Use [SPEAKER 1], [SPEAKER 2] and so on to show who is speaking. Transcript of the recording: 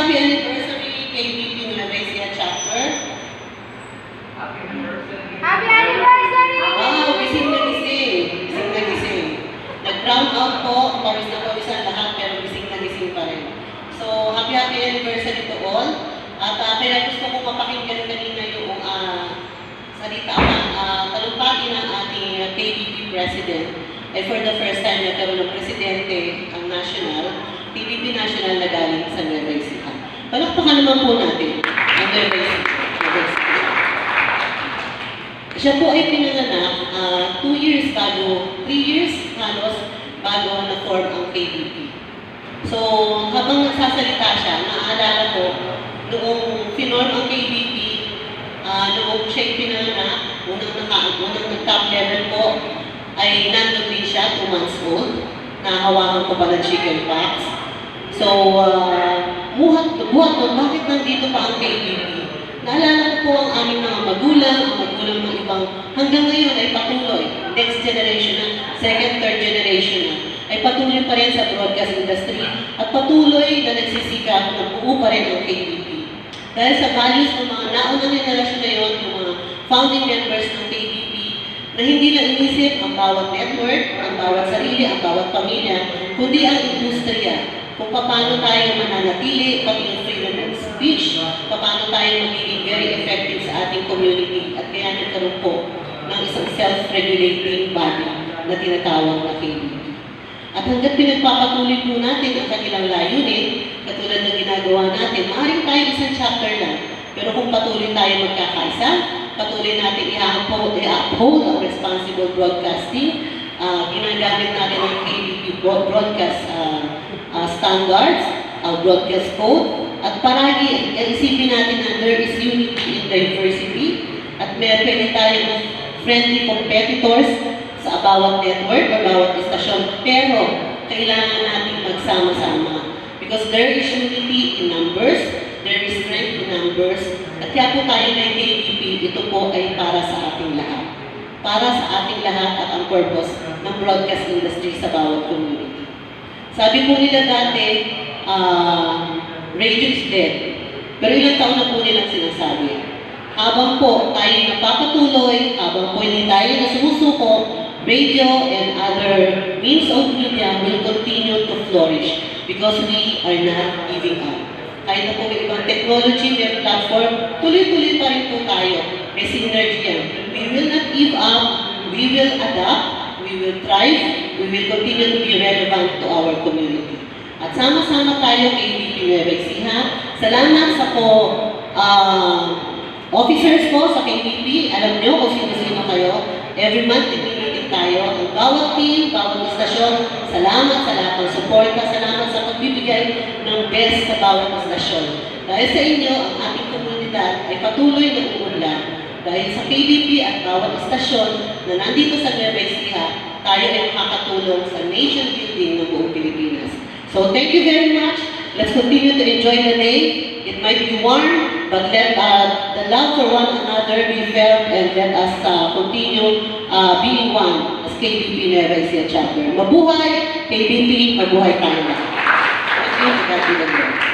[SPEAKER 1] happy anniversary KBP Nueva Ecija chapter.
[SPEAKER 2] Happy anniversary!
[SPEAKER 3] Happy anniversary!
[SPEAKER 1] Wow, gising na gising. Gising na gising. Nag-brown out po, pawis na pawis ang lahat, pero gising na gising pa rin. So, happy anniversary to all. At kaya gusto ko mapakinggan kanina yung salita talumpati ng ating KBP President. For the first time, nagkaroon ng Presidente ang National, KBP National na galing sa Nueva Ecija. Palakpakan naman po natin ang Nueva Ecija. Siya po ay pinanganak 2 years bago, 3 years halos bago na-form ang KBP. So, habang nagsasalita siya, naaalala ko, noong finorm ang KBP, noong siya'y pinanganak, unang nag-top level po, ay nandun din siya, 2 months old, nahawakan ko pa ng chicken pox. So, buhat doon, bakit nandito pa ang KBP? Naalala ko po ang aming mga magulang ng ibang, hanggang ngayon ay patuloy, next generation na, second, third generation na, ay patuloy pa rin sa broadcast industry at patuloy na nagsisikap na buo pa rin ang KBP. Dahil sa values ng mga naunang generasyon na yun, yung mga founding members ng KBP, na hindi na inisip ang bawat network, ang bawat sarili, ang bawat pamilya, kundi ang industriya, kung paano tayo mananatili, pati yung freedom of speech, paano tayo magiging very effective sa ating community, at kaya nagkaroon po ng isang self-regulating body na tinatawag na KBP. At hanggang pinagpapatuloy po natin ang kanilang layunin, katulad ng ginagawa natin, maaaring tayo isang chapter lang, pero kung patuloy tayo magkakaisa, patuloy natin i-uphold ang responsible broadcasting, ginagamit natin ang KBP broadcast standards, broadcast code, at paragi isipin natin na there is unity in diversity, at meron tayong friendly competitors sa bawat network o bawat istasyon, pero kailangan natin magsama-sama. Because there is unity in numbers, there is strength in numbers, at kaya po tayo ng KBP, ito po ay para sa ating lahat. Para sa ating lahat at ang purpose ng broadcast industry sa bawat community. Sabi po nila dati, radio is dead. Pero ilang taon na po nilang sinasabi. Habang po tayo napapatuloy, habang po hindi tayo na sumusuko, radio and other means of media will continue to flourish because we are not giving up. Kahit na po may ibang technology, may platform, tuloy-tuloy pa rin po tayo. May synergy yan. We will not give up, we will adapt, we will thrive, we will continue to be relevant to our community. At sama-sama tayo kay KBP Nueva Ecija. Salamat sa po officers ko sa KBP. Alam nyo kung sino-sino kayo. Every month, nag-meeting tayo. Ang bawat team, bawat istasyon, salamat sa lahat ng suporta, salamat sa pagbibigay ng best sa bawat istasyon. Dahil sa inyo, ang ating komunidad ay patuloy na uunlad. Dahil sa KBP at bawat istasyon na nandito sa Nueva Ecija, tayo ay makakatulong sa nation building ng buong Pilipinas. So thank you very much. Let's continue to enjoy the day. It might be warm, but let the love for one another be felt and let us continue being one as KBP Nueva Ecija chapter. Mabuhay KBP, mabuhay tayo. Thank you. God be the glory.